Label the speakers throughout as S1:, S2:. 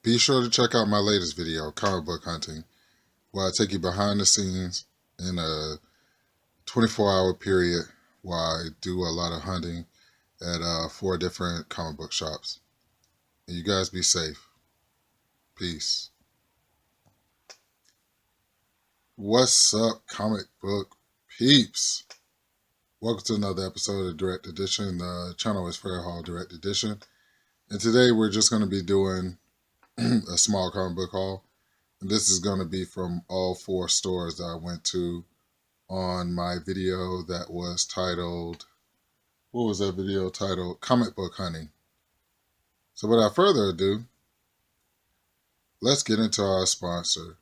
S1: Be sure to check out my latest video, Comic Book Hunting, where I take you behind the scenes in a 24-hour period while I do a lot of hunting at 4 different comic book shops. And you guys be safe. Peace. What's up, comic book peeps? Welcome to another episode of Direct Edition. The channel is Fair Hall Direct Edition. And today we're just going to be doing a small comic book haul. And this is going to be from all 4 stores that I went to on my video that was titled, what was that video titled? Comic Book Hunting. So without further ado, let's get into our sponsor.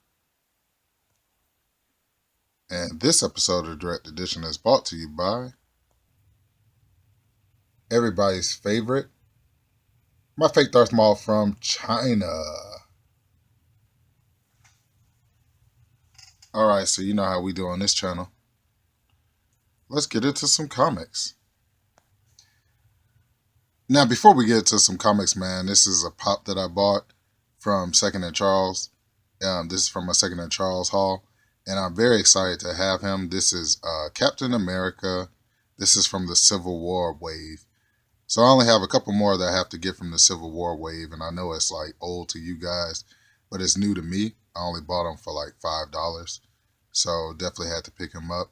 S1: And this episode of Direct Edition is brought to you by everybody's favorite, my fake Darth Maul from China. Alright, so you know how we do on this channel. Let's get into some comics. Now, before we get into some comics, man, this is a pop that I bought from Second and Charles. This is from a Second and Charles haul, and I'm very excited to have him. This is Captain America. This is from the Civil War wave. So I only have a couple more that I have to get from the Civil War wave, and I know it's like old to you guys, but it's new to me. I only bought them for like $5, so definitely had to pick him up.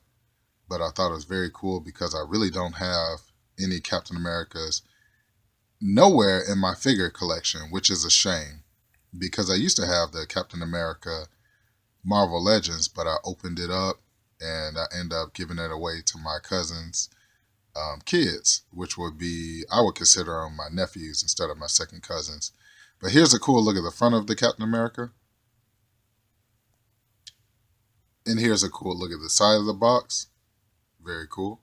S1: But I thought it was very cool because I really don't have any Captain Americas nowhere in my figure collection, which is a shame because I used to have the Captain America Marvel Legends, but I opened it up and I ended up giving it away to my cousins' kids, which would be, I would consider them my nephews instead of my second cousins. But here's a cool look at the front of the Captain America. And here's a cool look at the side of the box. Very cool.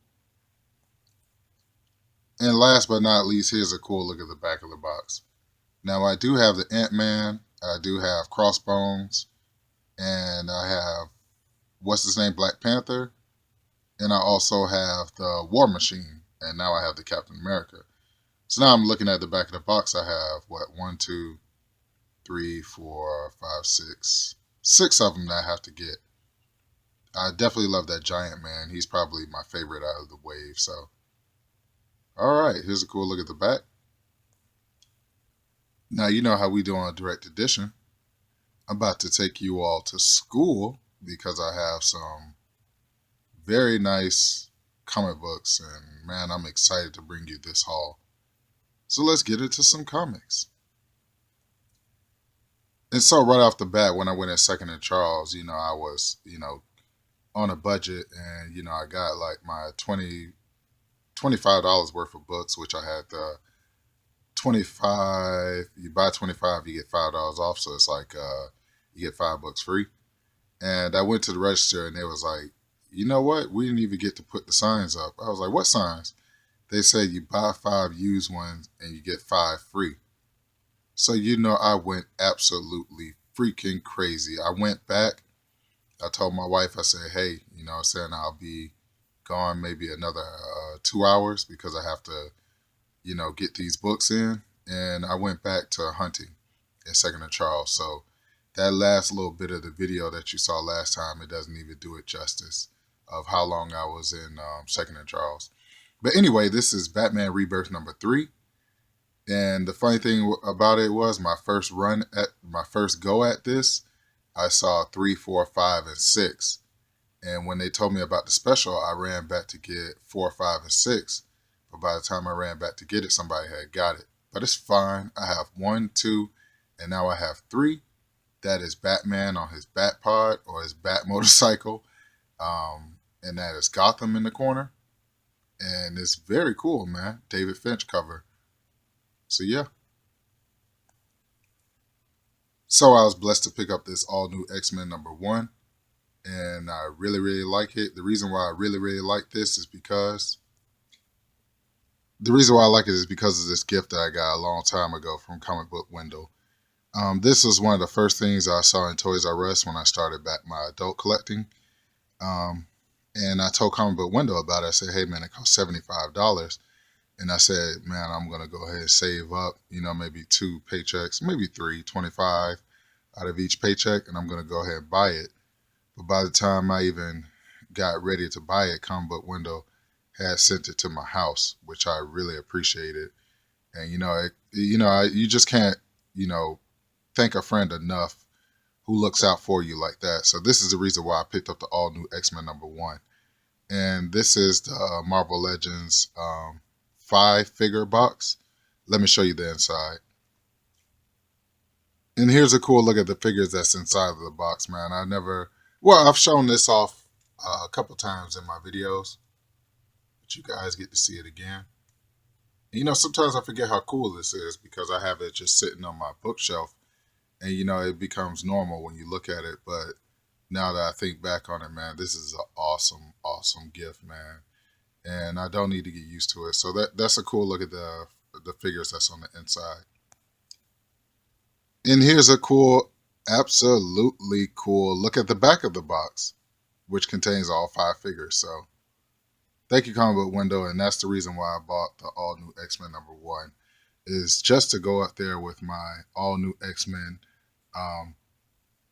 S1: And last but not least, here's a cool look at the back of the box. Now, I do have the Ant-Man, I do have Crossbones, and I have, what's his name, Black Panther, and I also have the War Machine, and now I have the Captain America. So now I'm looking at the back of the box. I have, what, 1, 2, 3, 4, 5, 6. 6 of them that I have to get. I definitely love that Giant Man. He's probably my favorite out of the wave, so. Alright, here's a cool look at the back. Now, you know how we do on Direct Edition. I'm about to take you all to school because I have some very nice comic books, and man, I'm excited to bring you this haul. So let's get into some comics. And so right off the bat, when I went at Second and Charles, I was, on a budget, and, I got like my $25 worth of books, which I had the 25, you buy 25, you get $5 off. So it's like, you get $5 free. And I went to the register and they was like, you know what? We didn't even get to put the signs up. I was like, what signs? They said you buy 5 used ones and you get 5 free. So, I went absolutely freaking crazy. I went back. I told my wife, I said, hey, I'll be gone maybe another 2 hours because I have to, get these books in. And I went back to hunting in Second and Charles. So that last little bit of the video that you saw last time, it doesn't even do it justice of how long I was in Second and Charles. But anyway, this is Batman Rebirth number 3. And the funny thing about it was my first go at this, I saw 3, 4, 5, and 6. And when they told me about the special, I ran back to get 4, 5, and 6. But by the time I ran back to get it, somebody had got it. But it's fine. I have 1, 2, and now I have 3. That is Batman on his Bat Pod or his Bat motorcycle. And that is Gotham in the corner. And it's very cool, man. David Finch cover. So yeah. So I was blessed to pick up this all new X-Men number 1. And I really, really like it. The reason why I really, really like this is because of this gift that I got a long time ago from Comic Book Window. This was one of the first things I saw in Toys R Us when I started back my adult collecting. And I told Comic Book Window about it. I said, hey man, it costs $75. And I said, man, I'm going to go ahead and save up, maybe 2 paychecks, maybe three, 25 out of each paycheck, and I'm going to go ahead and buy it. But by the time I even got ready to buy it, Comic Book Window had sent it to my house, which I really appreciated. And you just can't, thank a friend enough who looks out for you like that. So this is the reason why I picked up the all new X-Men #1, and this is the Marvel Legends 5-figure box. Let me show you the inside. And here's a cool look at the figures that's inside of the box, man. I've shown this off a couple times in my videos, but you guys get to see it again. And, sometimes I forget how cool this is because I have it just sitting on my bookshelf, and it becomes normal when you look at it. But now that I think back on it, man, this is an awesome, awesome gift, man. And I don't need to get used to it. So that's a cool look at the figures that's on the inside. And here's a cool, absolutely cool look at the back of the box, which contains all 5 figures. So thank you, Comic Book Window, and that's the reason why I bought the all new X-Men #1, is just to go out there with my all new X-Men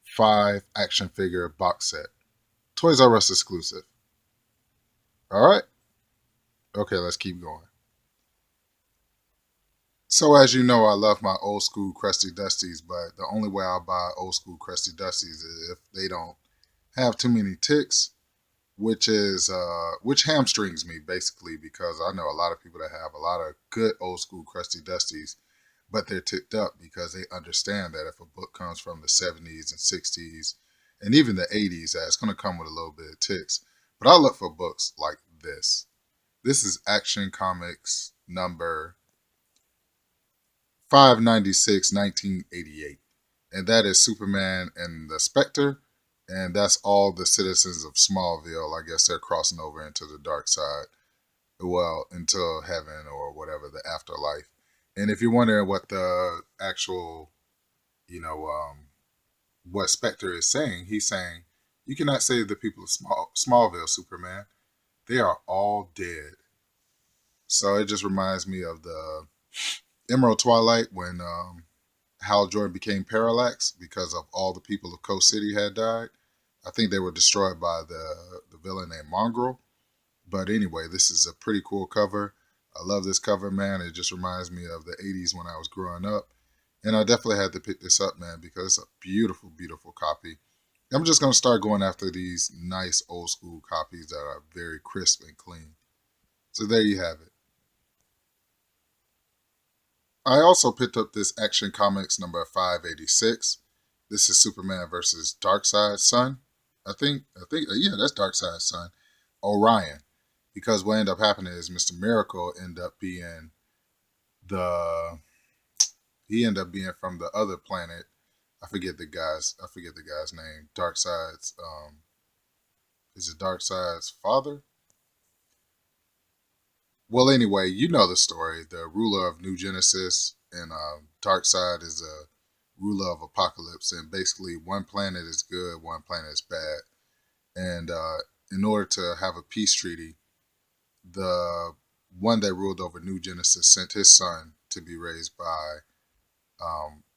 S1: 5 action figure box set. Toys R Us exclusive. All right. Okay, let's keep going. So as you know, I love my old school Crusty Dusties, but the only way I'll buy old school Crusty Dusties is if they don't have too many ticks, which hamstrings me basically, because I know a lot of people that have a lot of good old school Crusty Dusties, but they're ticked up because they understand that if a book comes from the 70s and 60s and even the 80s, that it's going to come with a little bit of ticks. But I look for books like this. This is Action Comics number 596, 1988. And that is Superman and the Spectre. And that's all the citizens of Smallville. I guess they're crossing over into the dark side. Well, into heaven or whatever, the afterlife. And if you're wondering what the actual, what Spectre is saying, he's saying, you cannot save the people of Smallville, Superman. They are all dead. So it just reminds me of the Emerald Twilight when Hal Jordan became Parallax because of all the people of Coast City had died. I think they were destroyed by the villain named Mongrel. But anyway, this is a pretty cool cover. I love this cover, man. It just reminds me of the 80s when I was growing up. And I definitely had to pick this up, man, because it's a beautiful, beautiful copy. I'm just going to start going after these nice old school copies that are very crisp and clean. So there you have it. I also picked up this Action Comics number 586. This is Superman versus Darkseid's son. I think, yeah, that's Darkseid's son, Orion. Because what ended up happening is Mr. Miracle ended up being from the other planet. I forget the guy's name. Darkseid's is it Darkseid's father? Well, anyway, you know the story. The ruler of New Genesis, and Darkseid is a ruler of Apocalypse, and basically one planet is good, one planet is bad. And in order to have a peace treaty, the one that ruled over New Genesis sent his son to be raised by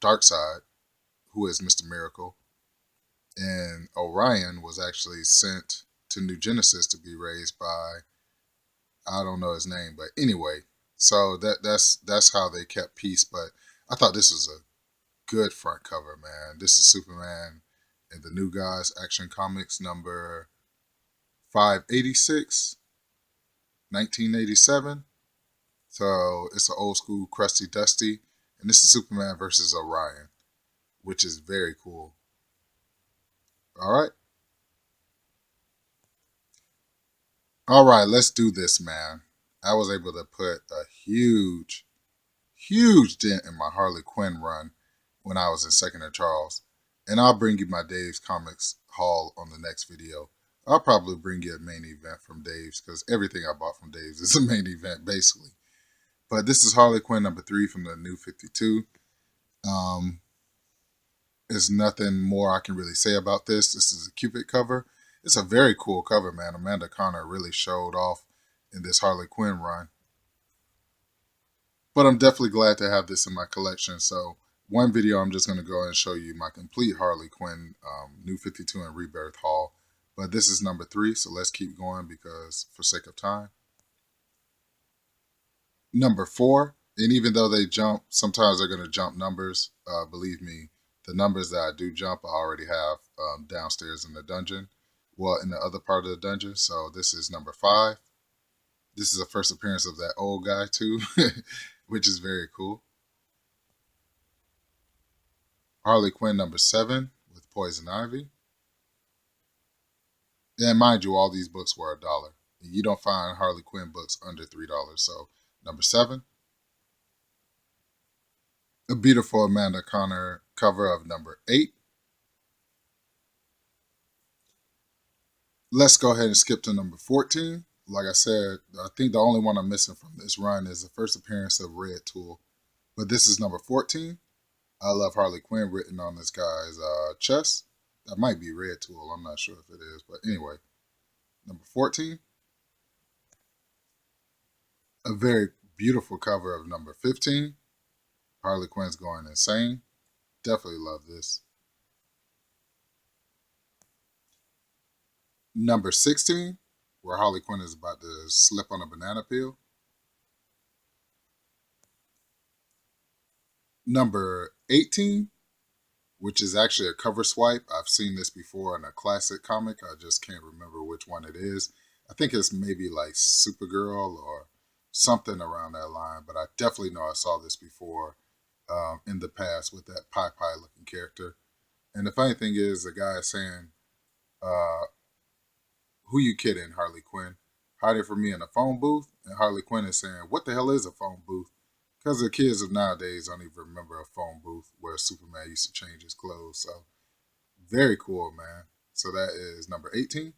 S1: Darkseid, who is Mr. Miracle, and Orion was actually sent to New Genesis to be raised by, I don't know his name, but anyway, so that's how they kept peace. But I thought this was a good front cover, man. This is Superman and the New Gods Action Comics number 586, 1987. So it's an old school crusty dusty, and this is Superman versus Orion, which is very cool. All right. All right, let's do this, man. I was able to put a huge, huge dent in my Harley Quinn run when I was in Second and Charles. And I'll bring you my Dave's Comics haul on the next video. I'll probably bring you a main event from Dave's because everything I bought from Dave's is a main event, basically. But this is Harley Quinn number 3 from the New 52. There's nothing more I can really say about this. This is a Cupid cover. It's a very cool cover, man. Amanda Conner really showed off in this Harley Quinn run. But I'm definitely glad to have this in my collection. So one video, I'm just going to go and show you my complete Harley Quinn New 52 and Rebirth haul. But this is number 3, so let's keep going because for sake of time. Number 4, and even though they jump, sometimes they're going to jump numbers. Believe me, the numbers that I do jump, I already have downstairs in the dungeon. Well, in the other part of the dungeon. So this is number 5. This is the first appearance of that old guy too, which is very cool. Harley Quinn number 7 with Poison Ivy. And mind you, all these books were $1. You don't find Harley Quinn books under $3. So number 7. A beautiful Amanda Conner cover of number 8. Let's go ahead and skip to number 14. Like I said, I think the only one I'm missing from this run is the first appearance of Red Tool. But this is number 14. I love Harley Quinn written on this guy's chest. That might be Red Tool. I'm not sure if it is. But anyway, number 14. A very beautiful cover of number 15. Harley Quinn's going insane. Definitely love this. Number 16, where Harley Quinn is about to slip on a banana peel. Number 18, which is actually a cover swipe. I've seen this before in a classic comic. I just can't remember which one it is. I think it's maybe like Supergirl or something around that line, but I definitely know I saw this before in the past with that pie looking character. And the funny thing is, the guy is saying, who you kidding, Harley Quinn? Hiding from me in a phone booth? And Harley Quinn is saying, what the hell is a phone booth? Because the kids of nowadays don't even remember a phone booth where Superman used to change his clothes. So, very cool, man. So that is number 18.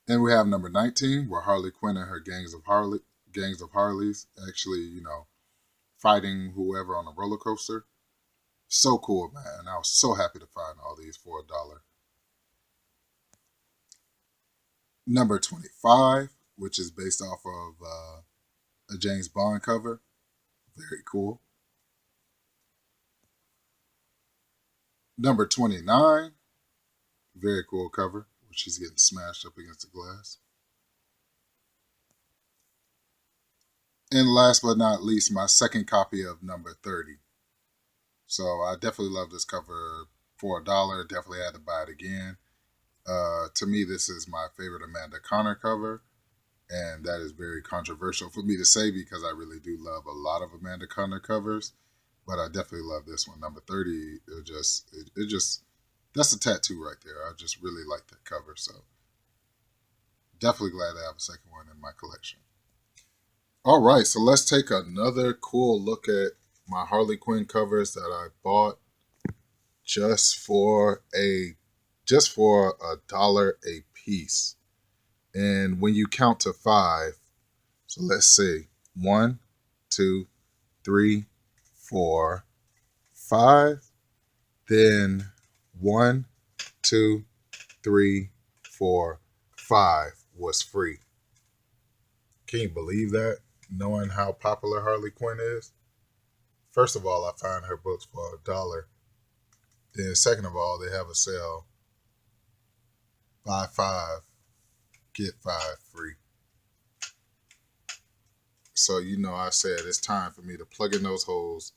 S1: And we have number 19, where Harley Quinn and her gangs of Harleys actually, fighting whoever on a roller coaster. So cool, man. I was so happy to find all these for $1. Number 25, which is based off of a James Bond cover. Very cool. Number 29, very cool cover, where she's getting smashed up against the glass. And last but not least, my second copy of number 30. So I definitely love this cover for $1. Definitely had to buy it again. To me, this is my favorite Amanda Conner cover. And that is very controversial for me to say because I really do love a lot of Amanda Conner covers. But I definitely love this one. Number 30, it just that's a tattoo right there. I just really like that cover. So definitely glad to have a second one in my collection. All right, so let's take another cool look at my Harley Quinn covers that I bought just for $1 a piece. And when you count to 5, so let's see, 1, 2, 3, 4, 5. Then 1, 2, 3, 4, 5 was free. Can you believe that? Knowing how popular Harley Quinn is. First of all, I find her books for $1. Then second of all, they have a sale. Buy 5, get 5 free. So I said it's time for me to plug in those holes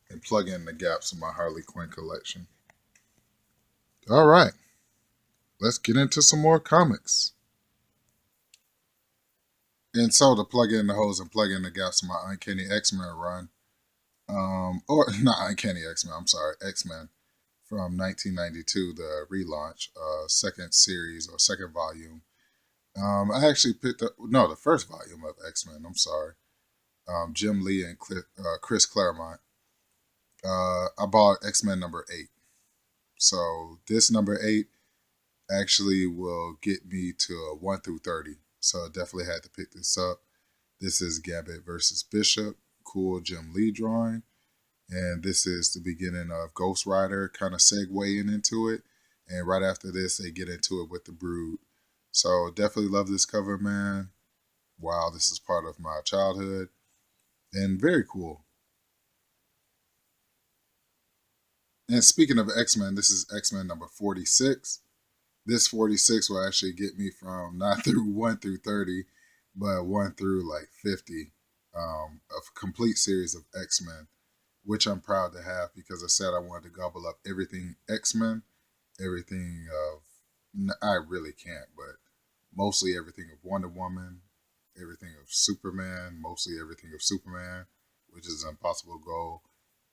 S1: and plug in the gaps in my Harley Quinn collection. All right, let's get into some more comics. And so to plug in the holes and plug in the gaps in my Uncanny X-Men run, or not Uncanny X-Men, I'm sorry, X-Men from 1992, the relaunch, second series or second volume. I actually picked up, no, the first volume of X-Men, I'm sorry. Jim Lee and Chris Claremont. I bought X-Men number 8. So this number 8 actually will get me to a 1 through 30. So I definitely had to pick this up. This is Gambit versus Bishop. Cool Jim Lee drawing. And this is the beginning of Ghost Rider kind of segueing into it. And right after this, they get into it with the Brood. So definitely love this cover, man. wow, this is part of my childhood, and very cool. And speaking of X-Men, this is X-Men number 46. This 46 will actually get me from not through 1 through 30, but 1 through like 50, a complete series of X-Men, which I'm proud to have because I said I wanted to gobble up everything X-Men, everything of, I really can't, but mostly everything of Wonder Woman, everything of Superman, mostly everything of Superman, which is an impossible goal.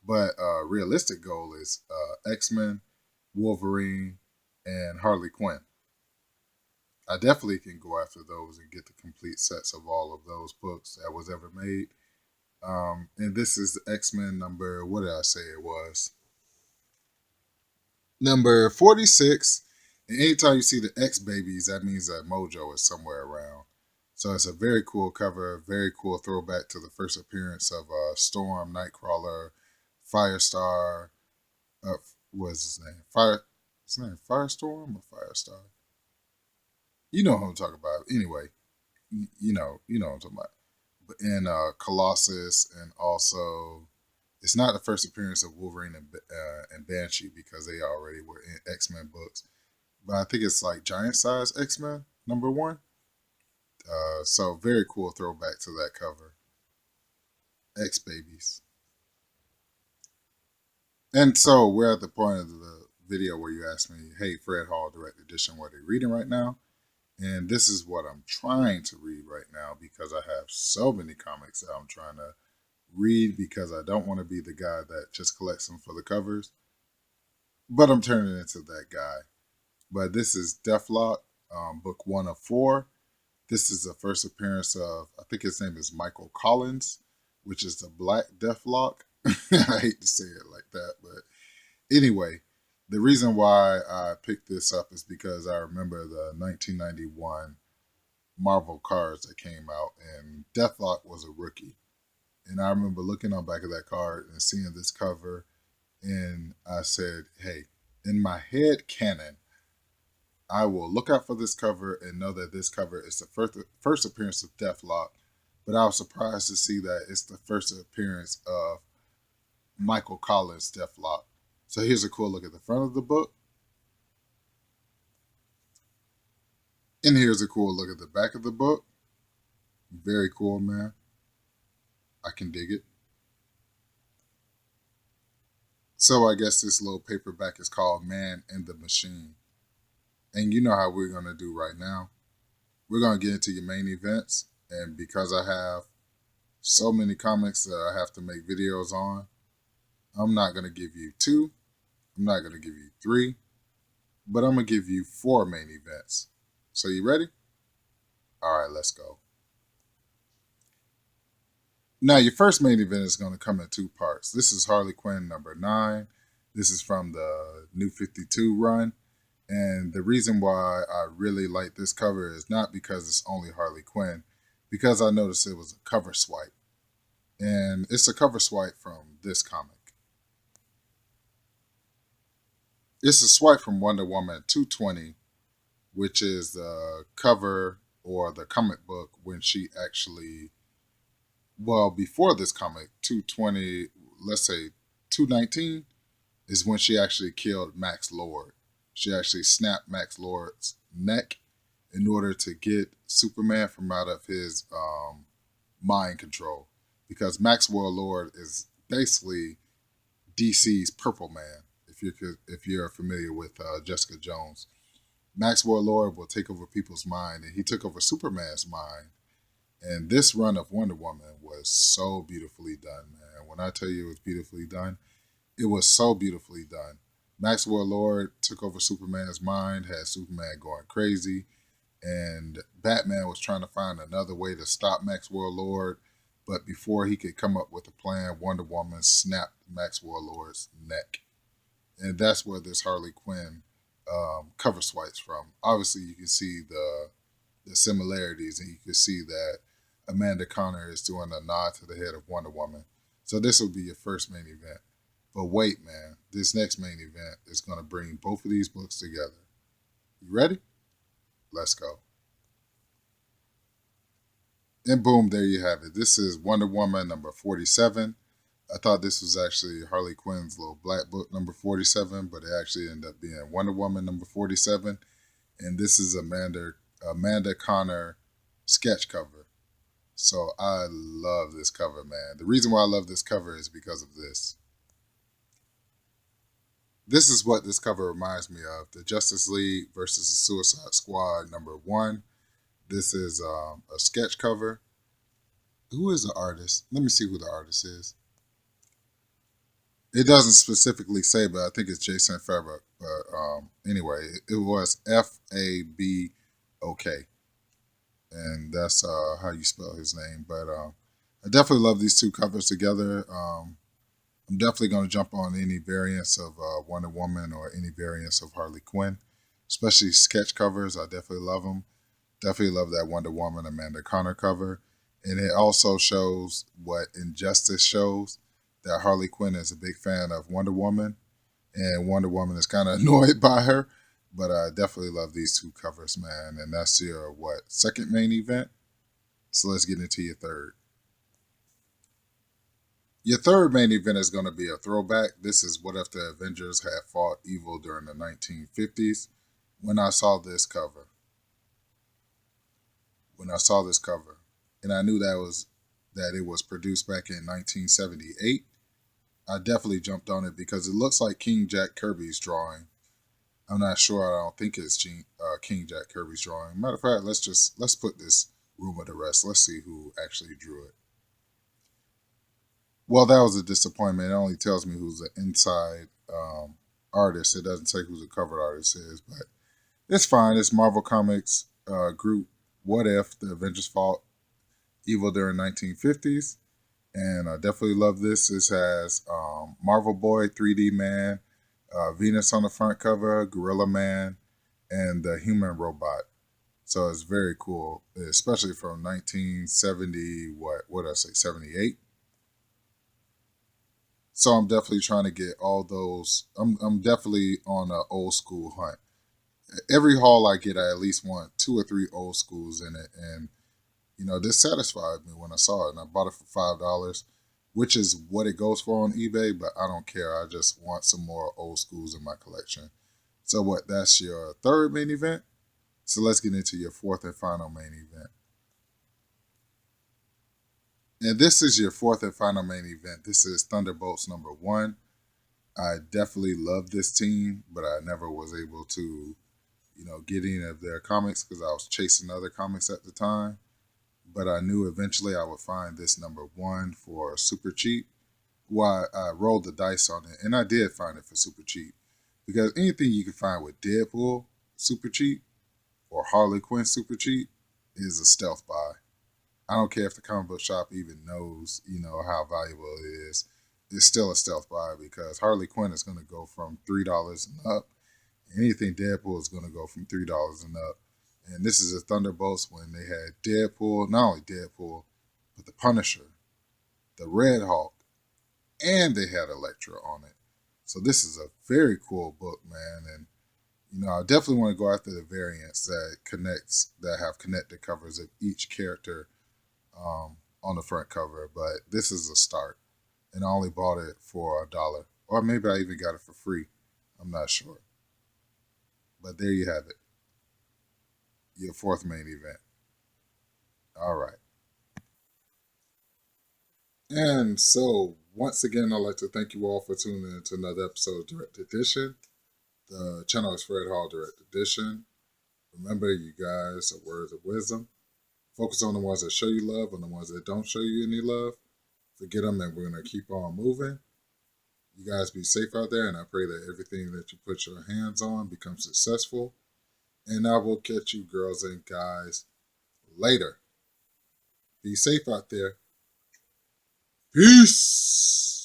S1: But a realistic goal is X-Men, Wolverine, and Harley Quinn. I definitely can go after those and get the complete sets of all of those books that was ever made. And this is X-Men number, what did I say it was? Number 46. And anytime you see the X babies, that means that Mojo is somewhere around. So it's a very cool cover, very cool throwback to the first appearance of Storm, Nightcrawler, Firestar. What's his name? His name Firestorm or Firestar? You know who I'm talking about. Anyway, you know what I'm talking about. And Colossus, and also it's not the first appearance of Wolverine and Banshee because they already were in X-Men books, but I think it's like giant size X-Men number one. So very cool throwback to that cover. X babies. And so we're at the point of the video where you asked me, "Hey, Fred Hall Direct Edition, what are you reading right now?" And this is what I'm trying to read right now because I have so many comics that I'm trying to read because I don't want to be the guy that just collects them for the covers. But I'm turning into that guy. But this is Deathlock, book 1 of 4. This is the first appearance of, I think his name is Michael Collins, which is the Black Deathlock. I hate to say it like that, but anyway, the reason why I picked this up is because I remember the 1991 Marvel cards that came out, and Deathlock was a rookie. And I remember looking on back of that card and seeing this cover, and I said, "Hey, in my head canon, I will look out for this cover and know that this cover is the first appearance of Deathlock." But I was surprised to see that it's the first appearance of Michael Collins' Deathlock. So here's a cool look at the front of the book, and here's a cool look at the back of the book. Very cool, man. I can dig it. So I guess this little paperback is called Man and the Machine. And you know how we're going to do right now. We're going to get into your main events. And because I have so many comics that I have to make videos on, I'm not going to give you 2. I'm not going to give you 3. But I'm going to give you 4 main events. So you ready? All right, let's go. Now, your first main event is going to come in 2 parts. This is Harley Quinn number 9. This is from the New 52 run. And the reason why I really like this cover is not because it's only Harley Quinn, because I noticed it was a cover swipe. And it's a cover swipe from this comic. It's a swipe from Wonder Woman 220, which is the cover or the comic book when she actually, well, before this comic, 220, let's say 219, is when she actually killed Max Lord. She actually snapped Max Lord's neck in order to get Superman from out of his mind control. Because Maxwell Lord is basically DC's Purple Man. If you're familiar with Jessica Jones, Maxwell Lord will take over people's mind, and he took over Superman's mind. And this run of Wonder Woman was so beautifully done, man. When I tell you it was beautifully done, it was so beautifully done. Maxwell Lord took over Superman's mind, had Superman going crazy, and Batman was trying to find another way to stop Maxwell Lord. But before he could come up with a plan, Wonder Woman snapped Maxwell Lord's neck. And that's where this Harley Quinn cover swipes from. Obviously, you can see the similarities, and you can see that Amanda Conner is doing a nod to the head of Wonder Woman. So this will be your first main event. But wait, man, this next main event is going to bring both of these books together. You ready? Let's go. And boom, there you have it. This is Wonder Woman number 47. I thought this was actually Harley Quinn's little black book number 47, but it actually ended up being Wonder Woman number 47. And this is Amanda Connor sketch cover. So I love this cover, man. The reason why I love this cover is because of this. This is what this cover reminds me of: the Justice League versus the Suicide Squad number 1. This is a sketch cover. Who is the artist? Let me see who the artist is. It doesn't specifically say, but I think it's Jason Fabok. But anyway, it was Fabok, and that's how you spell his name. But I definitely love these two covers together. I'm definitely going to jump on any variants of Wonder Woman or any variants of Harley Quinn, especially sketch covers. I definitely love them. Definitely love that Wonder Woman Amanda Connor cover. And it also shows what Injustice shows, that Harley Quinn is a big fan of Wonder Woman, and Wonder Woman is kind of annoyed by her. But I definitely love these two covers, man. And that's your, what, second main event? So let's get into your third. Your third main event is going to be a throwback. This is what if the Avengers had fought evil during the 1950s. When I saw this cover, and I knew that it was produced back in 1978, I definitely jumped on it because it looks like King Jack Kirby's drawing. I'm not sure. I don't think it's King Jack Kirby's drawing. Matter of fact, let's put this rumor to rest. Let's see who actually drew it. Well, that was a disappointment. It only tells me who's the inside artist. It doesn't say who the cover artist is, but it's fine. It's Marvel Comics group. What if the Avengers fought evil during 1950s? And I definitely love this. This has Marvel Boy, 3D Man, Venus on the front cover, Gorilla Man, and the Human Robot. So it's very cool, especially from 1970. What did I say? 78. So I'm definitely trying to get all those. I'm definitely on an old school hunt. Every haul I get, I at least want 2 or 3 old schools in it, and this satisfied me when I saw it, and I bought it for $5, which is what it goes for on eBay. But I don't care. I just want some more old schools in my collection. So what? That's your third main event. So let's get into your fourth and final main event. And this is your fourth and final main event. This is Thunderbolts number 1. I definitely love this team, but I never was able to, get any of their comics because I was chasing other comics at the time. But I knew eventually I would find this number 1 for super cheap. Well, I rolled the dice on it, and I did find it for super cheap. Because anything you can find with Deadpool super cheap or Harley Quinn super cheap is a stealth buy. I don't care if the comic book shop even knows, how valuable it is. It's still a stealth buy because Harley Quinn is going to go from $3 and up. Anything Deadpool is going to go from $3 and up. And this is a Thunderbolts when they had Deadpool, not only Deadpool, but the Punisher, the Red Hulk, and they had Elektra on it. So this is a very cool book, man. And I definitely want to go after the variants that have connected covers of each character on the front cover. But this is a start, and I only bought it for $1, or maybe I even got it for free. I'm not sure. But there you have it. Your fourth main event. All right. And so, once again, I'd like to thank you all for tuning in to another episode of Direct Edition. The channel is Fred Hall Direct Edition. Remember, you guys are words of wisdom. Focus on the ones that show you love and the ones that don't show you any love. Forget them, and we're going to keep on moving. You guys be safe out there, and I pray that everything that you put your hands on becomes successful. And I will catch you girls and guys later. Be safe out there. Peace.